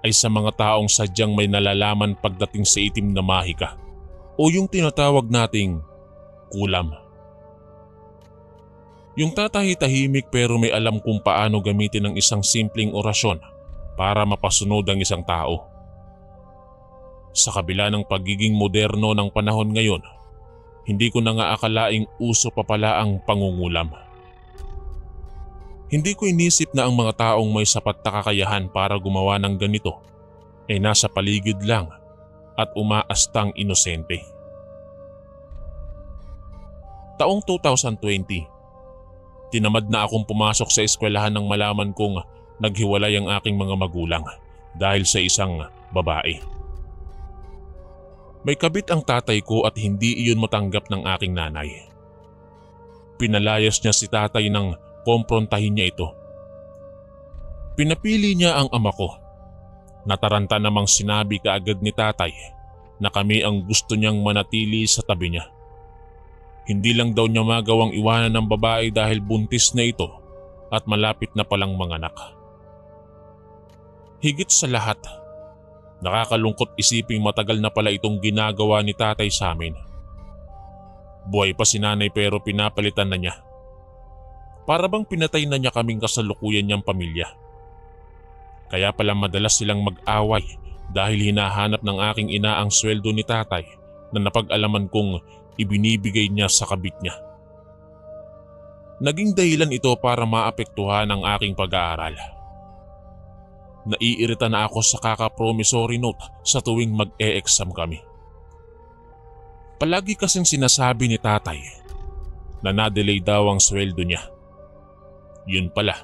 ay sa mga taong sadyang may nalalaman pagdating sa itim na mahika o yung tinatawag nating kulam. Yung tatahi-tahimik pero may alam kung paano gamitin ang isang simpleng orasyon para mapasunod ang isang tao. Sa kabila ng pagiging moderno ng panahon ngayon, hindi ko na nga akalaing uso pa pala ang pangungulam. Hindi ko inisip na ang mga taong may sapat na kakayahan para gumawa ng ganito ay nasa paligid lang at umaastang inosente. Taong 2020, tinamad na akong pumasok sa eskwelahan nang malaman kong naghiwalay ang aking mga magulang dahil sa isang babae. May kabit ang tatay ko at hindi iyon matanggap ng aking nanay. Pinalayas niya si tatay nang komprontahin niya ito. Pinapili niya ang ama ko. Nataranta namang sinabi kaagad ni tatay na kami ang gusto niyang manatili sa tabi niya. Hindi lang daw niya magawang iwanan ng babae dahil buntis na ito at malapit na palang manganak. Higit sa lahat, nakakalungkot isiping matagal na pala itong ginagawa ni tatay sa amin. Buhay pa si nanay pero pinapalitan na niya. Para bang pinatay na niya kaming kasalukuyan niyang pamilya. Kaya pala madalas silang mag-away dahil hinahanap ng aking ina ang sweldo ni tatay na napag-alaman kong ibinibigay niya sa kabit niya. Naging dahilan ito para maapektuhan ang aking pag-aaral. Naiirita na ako sa kaka-promissory note sa tuwing mag-e-exam kami. Palagi kasing sinasabi ni tatay na na-delay daw ang sweldo niya. Yun pala,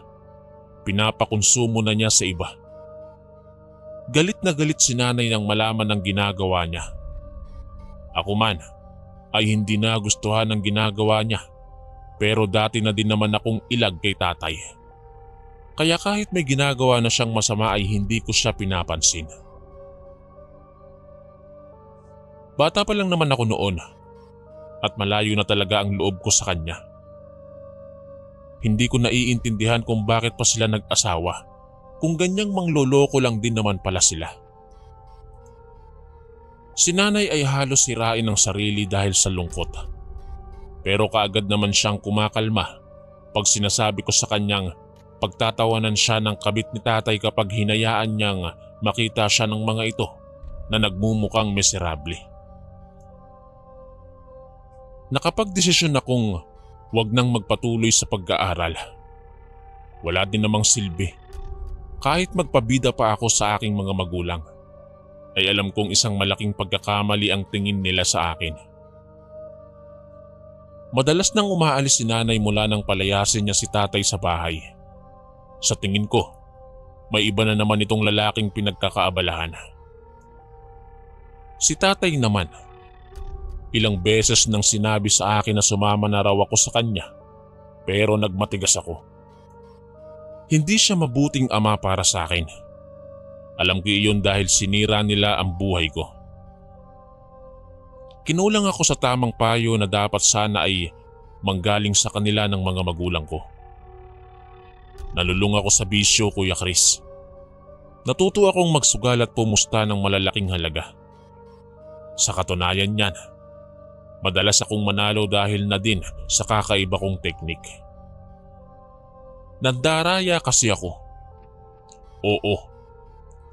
pinapakonsumo na niya sa iba. Galit na galit si nanay nang malaman ng ginagawa niya. Ako man ay hindi nagustuhan ang ginagawa niya, pero dati na din naman akong ilag kay tatay. Kaya kahit may ginagawa na siyang masama ay hindi ko siya pinapansin. Bata pa lang naman ako noon at malayo na talaga ang loob ko sa kanya. Hindi ko naiintindihan kung bakit pa sila nag-asawa kung ganyang mangloloko lang din naman pala sila. Si nanay ay halos sirain ang sarili dahil sa lungkot. Pero kaagad naman siyang kumakalma pag sinasabi ko sa kanyang pagtatawanan siya ng kabit ni tatay kapag hinayaan niyang makita siya ng mga ito na nagmumukhang miserable. Nakapagdesisyon akong wag nang magpatuloy sa pag-aaral. Wala din namang silbi. Kahit magpabida pa ako sa aking mga magulang, ay alam kong isang malaking pagkakamali ang tingin nila sa akin. Madalas nang umaalis si nanay mula nang palayasin niya si tatay sa bahay. Sa tingin ko, may iba na naman itong lalaking pinagkakaabalahan. Si tatay naman, ilang beses nang sinabi sa akin na sumama na raw ako sa kanya, pero nagmatigas ako. Hindi siya mabuting ama para sa akin. Alam ko iyon dahil sinira nila ang buhay ko. Kinulang ako sa tamang payo na dapat sana ay manggaling sa kanila ng mga magulang ko. Nalulung ako sa bisyo, Kuya Chris. Natuto akong magsugal at pumusta ng malalaking halaga. Sa katunayan niyan, madalas akong manalo dahil na din sa kakaiba kong teknik. Nandaraya kasi ako. Oo,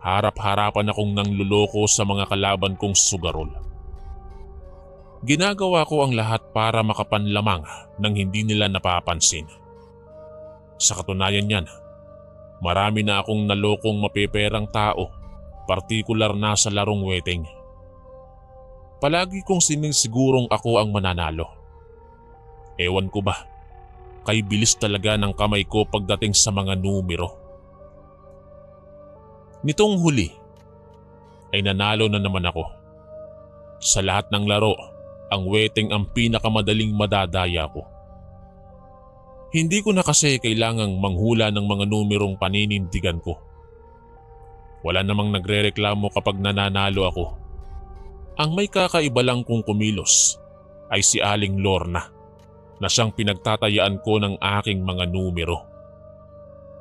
harap-harapan akong nangluloko sa mga kalaban kong sugarol. Ginagawa ko ang lahat para makapanlamang nang hindi nila napapansin. Sa katunayan niyan, marami na akong nalokong mapeperang tao, partikular na sa larong weteng. Palagi kong sinisigurong ako ang mananalo. Ewan ko ba, kay bilis talaga ng kamay ko pagdating sa mga numero. Nitong huli ay nanalo na naman ako. Sa lahat ng laro, ang weteng ang pinakamadaling madadaya ko. Hindi ko na kasi kailangang manghula ng mga numerong paninindigan ko. Wala namang nagrereklamo kapag nananalo ako. Ang may kakaiba lang kong kumilos ay si Aling Lorna na siyang pinagtatayaan ko ng aking mga numero.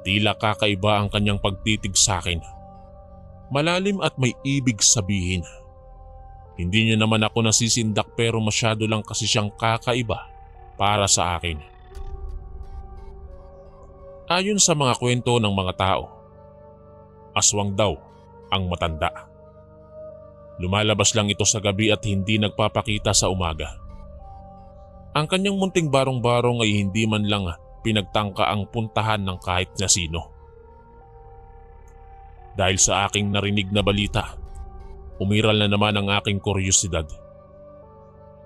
Tila kakaiba ang kanyang pagtitig sa akin. Malalim at may ibig sabihin. Hindi niya naman ako nasisindak pero masyado lang kasi siyang kakaiba para sa akin. Ayon sa mga kwento ng mga tao, aswang daw ang matanda. Lumalabas lang ito sa gabi at hindi nagpapakita sa umaga. Ang kanyang munting barong-barong ay hindi man lang pinagtangka ang puntahan ng kahit na sino. Dahil sa aking narinig na balita, umiral na naman ang aking kuryosidad.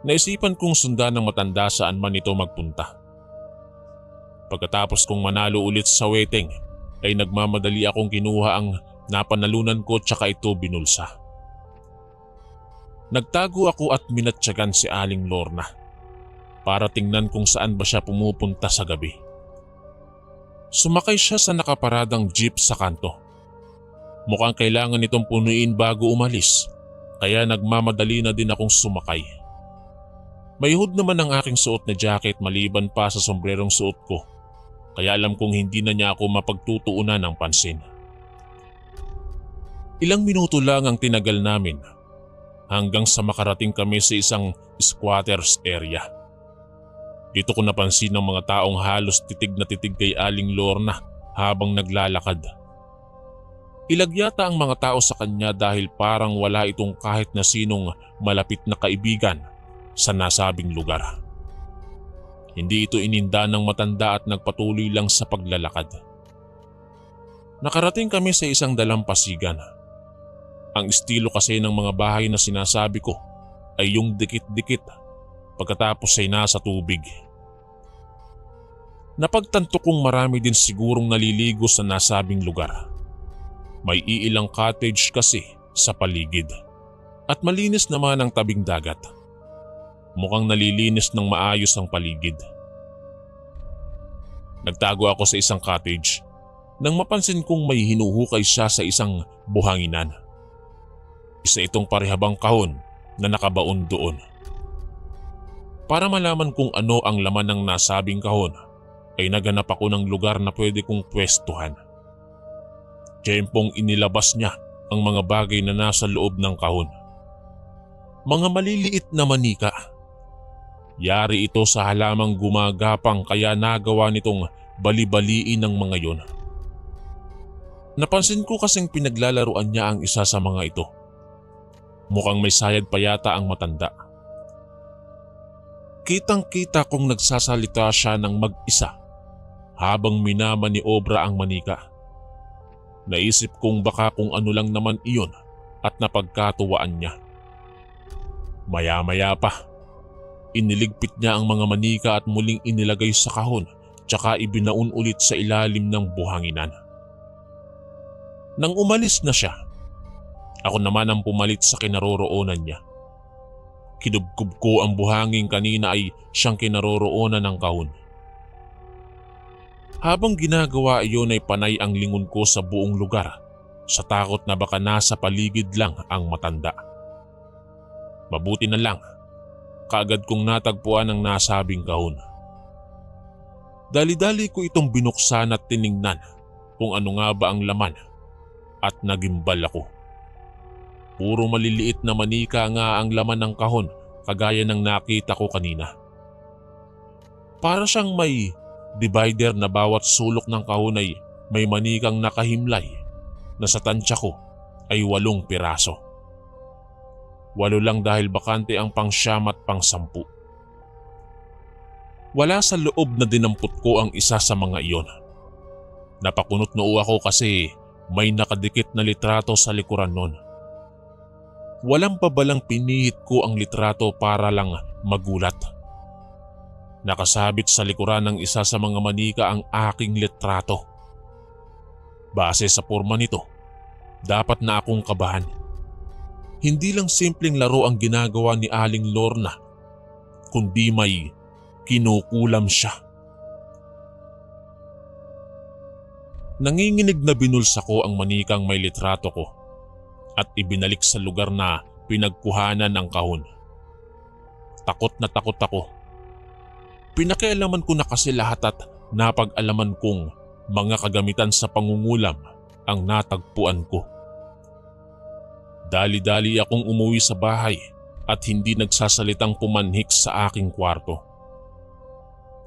Naisipan kong sundan ng matanda saan man ito magpunta. Pagkatapos kong manalo ulit sa weteng, ay nagmamadali akong kinuha ang napanalunan ko tsaka ito binulsa. Nagtago ako at minatyagan si Aling Lorna para tingnan kung saan ba siya pumupunta sa gabi. Sumakay siya sa nakaparadang jeep sa kanto. Mukhang kailangan itong punuin bago umalis, kaya nagmamadali na din akong sumakay. May hood naman ang aking suot na jacket maliban pa sa sombrerong suot ko, kaya alam kong hindi na niya ako mapagtutuunan ng pansin. Ilang minuto lang ang tinagal namin hanggang sa makarating kami sa isang squatters area. Dito ko napansin ng mga taong halos titig na titig kay Aling Lorna habang naglalakad. Ilagyata ang mga tao sa kanya dahil parang wala itong kahit na sinong malapit na kaibigan sa nasabing lugar. Hindi ito ininda ng matanda at nagpatuloy lang sa paglalakad. Nakarating kami sa isang dalampasigan. Ang estilo kasi ng mga bahay na sinasabi ko ay yung dikit-dikit pagkatapos ay nasa tubig. Napagtanto kong marami din sigurong naliligo sa nasabing lugar. May iilang cottage kasi sa paligid at malinis naman ang tabing dagat. Mukhang nalilinis ng maayos ang paligid. Nagtago ako sa isang cottage nang mapansin kong may hinuhukay siya sa isang buhanginan. Isa itong parehabang kahon na nakabaon doon. Para malaman kung ano ang laman ng nasabing kahon, ay naghanap ako ng lugar na pwede kong pwestuhan. Tiyempong inilabas niya ang mga bagay na nasa loob ng kahon. Mga maliliit na manika. Yari ito sa halamang gumagapang kaya nagawa nitong bali-baliin ng mga yon. Napansin ko kasing pinaglalaruan niya ang isa sa mga ito. Mukhang may sayad pa yata ang matanda. Kitang-kita kong nagsasalita siya ng mag-isa habang minamaniobra ang manika. Naisip kong baka kung ano lang naman iyon at napagkatuwaan niya. Maya-maya pa, iniligpit niya ang mga manika at muling inilagay sa kahon tsaka ibinaon ulit sa ilalim ng buhanginan. Nang umalis na siya, ako naman ang pumalit sa kinaroroonan niya. Kinubkob ko ang buhangin kanina ay siyang kinaroroonan ng kahon. Habang ginagawa iyon ay panay ang lingon ko sa buong lugar sa takot na baka nasa paligid lang ang matanda. Mabuti na lang, kaagad kong natagpuan ang nasabing kahon. Dali-dali ko itong binuksan at tiningnan kung ano nga ba ang laman at nagimbal ako. Puro maliliit na manika nga ang laman ng kahon kagaya ng nakita ko kanina. Para siyang may divider na bawat sulok ng kahon ay may manikang nakahimlay na sa tansya ko ay 8 piraso. 8 lang dahil bakante ang pang-9 at pang-10. Wala sa loob na dinampot ko ang isa sa mga iyon. Napakunot noo ako kasi may nakadikit na litrato sa likuran nun. Walang pabalang pinihit ko ang litrato para lang magulat. Nakasabit sa likuran ng isa sa mga manika ang aking litrato. Base sa porma nito, dapat na akong kabahan. Hindi lang simpleng laro ang ginagawa ni Aling Lorna, kundi may kinukulam siya. Nanginginig na binulsa ko ang manikang may litrato ko at ibinalik sa lugar na pinagkuhanan ng kahon. Takot na takot ako. Pinakialaman ko na kasi lahat at napag-alaman kong mga kagamitan sa pangungulam ang natagpuan ko. Dali-dali akong umuwi sa bahay at hindi nagsasalitang pumanhik sa aking kwarto.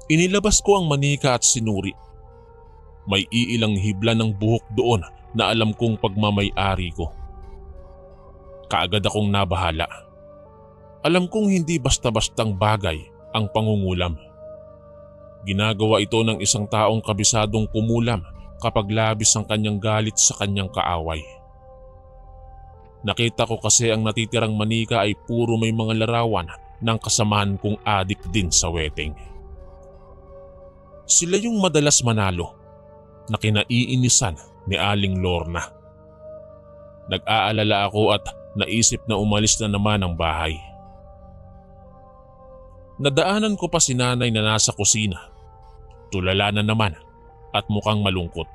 Inilabas ko ang manika at sinuri. May iilang hibla ng buhok doon na alam kong pagmamay-ari ko. Kaagad akong nabahala. Alam kong hindi basta-bastang bagay ang pangungulam. Ginagawa ito ng isang taong kabisadong kumulam kapag labis ang kanyang galit sa kanyang kaaway. Nakita ko kasi ang natitirang manika ay puro may mga larawan ng kasamahan kong adik din sa wedding. Sila yung madalas manalo na kinaiinisan ni Aling Lorna. Nag-aalala ako at naisip na umalis na naman ang bahay. Nadaanan ko pa si nanay na nasa kusina. Tulala na naman at mukhang malungkot.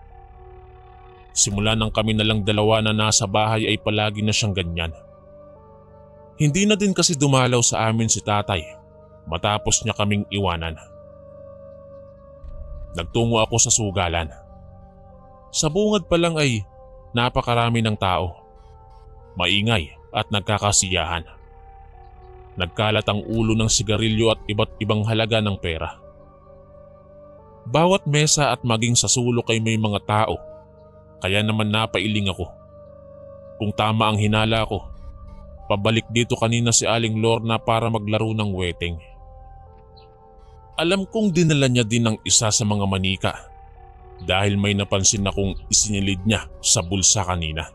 Simula nang kami na lang dalawa na nasa bahay ay palagi na siyang ganyan. Hindi na din kasi dumalaw sa amin si tatay matapos niya kaming iwanan. Nagtungo ako sa sugalan. Sa bungad pa lang ay napakarami ng tao. Maingay at nagkakasiyahan. Nagkalat ang ulo ng sigarilyo at iba't ibang halaga ng pera. Bawat mesa at maging sa sulok ay may mga tao, kaya naman napailing ako. Kung tama ang hinala ko, pabalik dito kanina si Aling Lorna para maglaro ng wedding. Alam kong dinala niya din ang isa sa mga manika dahil may napansin akong isinilid niya sa bulsa kanina.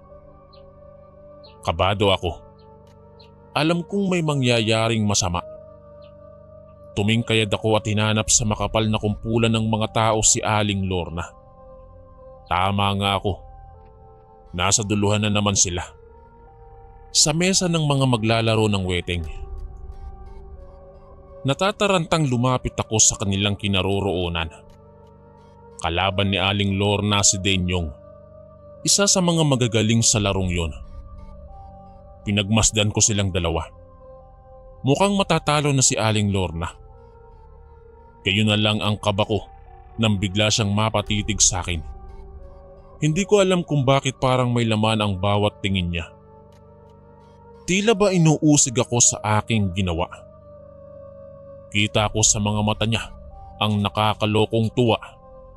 Kabado ako. Alam kong may mangyayaring masama. Tumingkayad ako at hinanap sa makapal na kumpulan ng mga tao si Aling Lorna. Tama nga ako. Nasa duluhan na naman sila. Sa mesa ng mga maglalaro ng wedding. Natatarantang lumapit ako sa kanilang kinaroroonan. Kalaban ni Aling Lorna si Denyong, isa sa mga magagaling sa larong yon. Pinagmasdan ko silang dalawa. Mukhang matatalo na si Aling Lorna. Gayon na lang ang kaba ko nang bigla siyang mapatitig sa akin. Hindi ko alam kung bakit parang may laman ang bawat tingin niya. Tila ba inuusig ako sa aking ginawa? Kita ko sa mga mata niya ang nakakalokong tuwa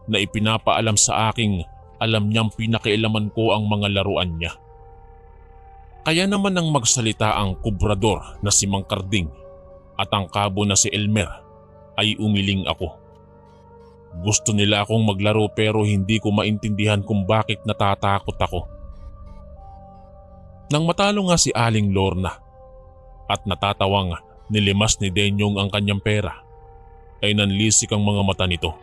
na ipinapaalam sa aking alam niyang pinakialaman ko ang mga laruan niya. Kaya naman nang magsalita ang kubrador na si Mang Karding at ang kabo na si Elmer ay umiling ako. Gusto nila akong maglaro pero hindi ko maintindihan kung bakit natatakot ako. Nang matalo nga si Aling Lorna at natatawang nilimas ni Denyong ang kanyang pera, ay nanlisik ang mga mata nito.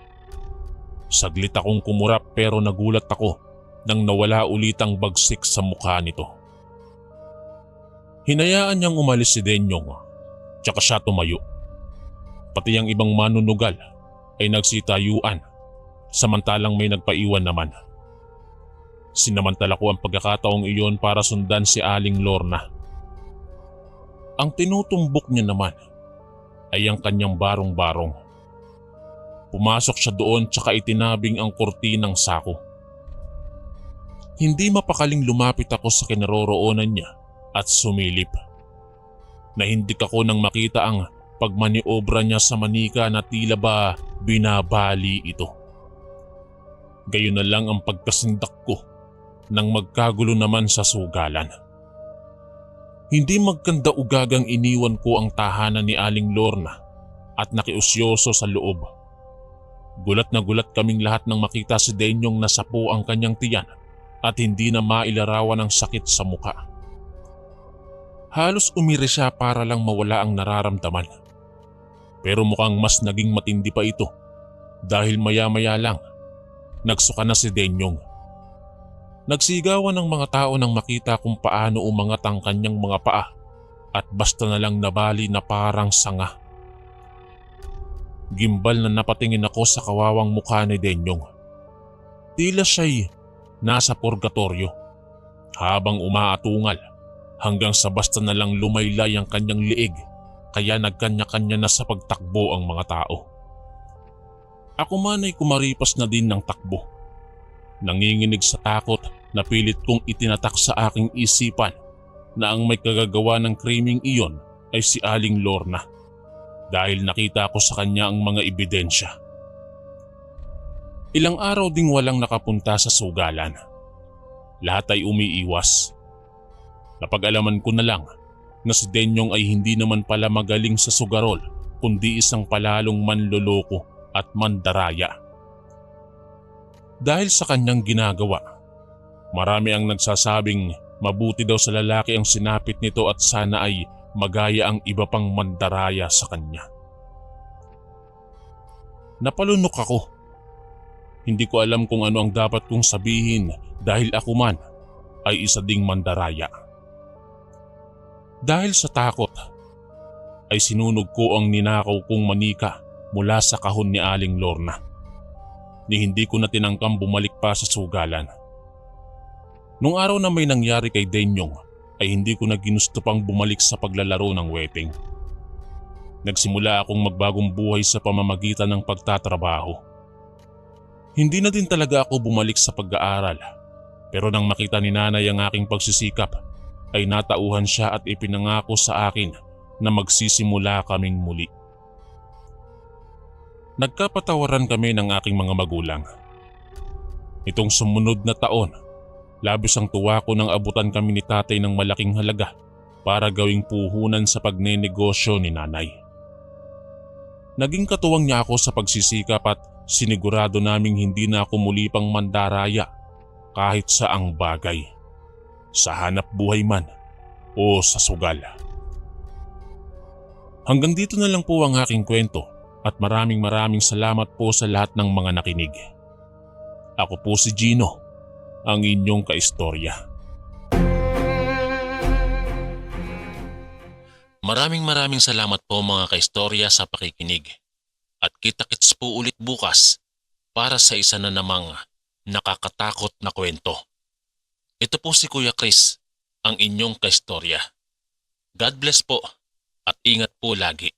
Saglit akong kumurap pero nagulat ako nang nawala ulit ang bagsik sa mukha nito. Hinayaan niyang umalis si Denyong, tsaka siya tumayo. Pati ang ibang manunugal ay nagsitayuan, samantalang may nagpaiwan naman. Sinamantala ko ang pagkakataong iyon para sundan si Aling Lorna. Ang tinutumbok niya naman ay ang kanyang barong-barong. Pumasok siya doon tsaka itinabing ang kurtinang sako. Hindi mapakaling lumapit ako sa kinaroroonan niya at sumilip. Nahindik ako nang makita ang pagmaniobra niya sa manika na tila ba binabali ito. Gayon na lang ang pagkasindak ko nang magkagulo naman sa sugalan. Hindi magkanda-ugagang iniwan ko ang tahanan ni Aling Lorna at nakiusyoso sa loob. Gulat na gulat kaming lahat nang makita si Denyong nasapo ang kanyang tiyan at hindi na mailarawan ng sakit sa muka. Halos umiri siya para lang mawala ang nararamdaman. Pero mukhang mas naging matindi pa ito dahil maya-maya lang nagsuka na si Denyong. Nagsigawan ng mga tao nang makita kung paano umangat ang kanyang mga paa at basta na lang nabali na parang sanga. Gimbal na napatingin ako sa kawawang mukha ni Denyong. Tila siya'y nasa purgatorio habang umaatungal hanggang sa basta na lang lumaylay ang kanyang liig kaya nagkanya-kanya na sa pagtakbo ang mga tao. Ako man ay kumaripas na din ng takbo. Nanginginig sa takot na pilit kong itinatak sa aking isipan na ang may kagagawa ng krimeng iyon ay si Aling Lorna dahil nakita ko sa kanya ang mga ebidensya. Ilang araw ding walang nakapunta sa sugalan. Lahat ay umiiwas. Napag-alaman ko na lang na si Denyong ay hindi naman pala magaling sa sugarol kundi isang palalong manloloko at mandaraya. Dahil sa kanyang ginagawa, marami ang nagsasabing mabuti daw sa lalaki ang sinapit nito at sana ay magaya ang iba pang mandaraya sa kanya. Napalunok ako. Hindi ko alam kung ano ang dapat kong sabihin dahil ako man ay isa ding mandaraya. Dahil sa takot, ay sinunog ko ang ninakaw kong manika mula sa kahon ni Aling Lorna. Ni hindi ko na tinangkang bumalik pa sa sugalan. Nung araw na may nangyari kay Denyong ay hindi ko na ginusto pang bumalik sa paglalaro ng weteng. Nagsimula akong magbagong buhay sa pamamagitan ng pagtatrabaho. Hindi na din talaga ako bumalik sa pag-aaral pero nang makita ni nanay ang aking pagsisikap ay natauhan siya at ipinangako sa akin na magsisimula kaming muli. Nagkapatawaran kami ng aking mga magulang. Itong sumunod na taon, labis ang tuwa ko nang abutan kami ni tatay ng malaking halaga para gawing puhunan sa pagnenegosyo ni nanay. Naging katuwang niya ako sa pagsisikap at sinigurado naming hindi na ako muli pang mandaraya kahit saang bagay, sa hanap buhay man o sa sugal. Hanggang dito na lang po ang aking kwento. At maraming salamat po sa lahat ng mga nakinig. Ako po si Gino, ang inyong kaistorya. Maraming salamat po mga kaistorya sa pakikinig. At kita-kits po ulit bukas para sa isa na namang nakakatakot na kwento. Ito po si Kuya Chris, ang inyong kaistorya. God bless po at ingat po lagi.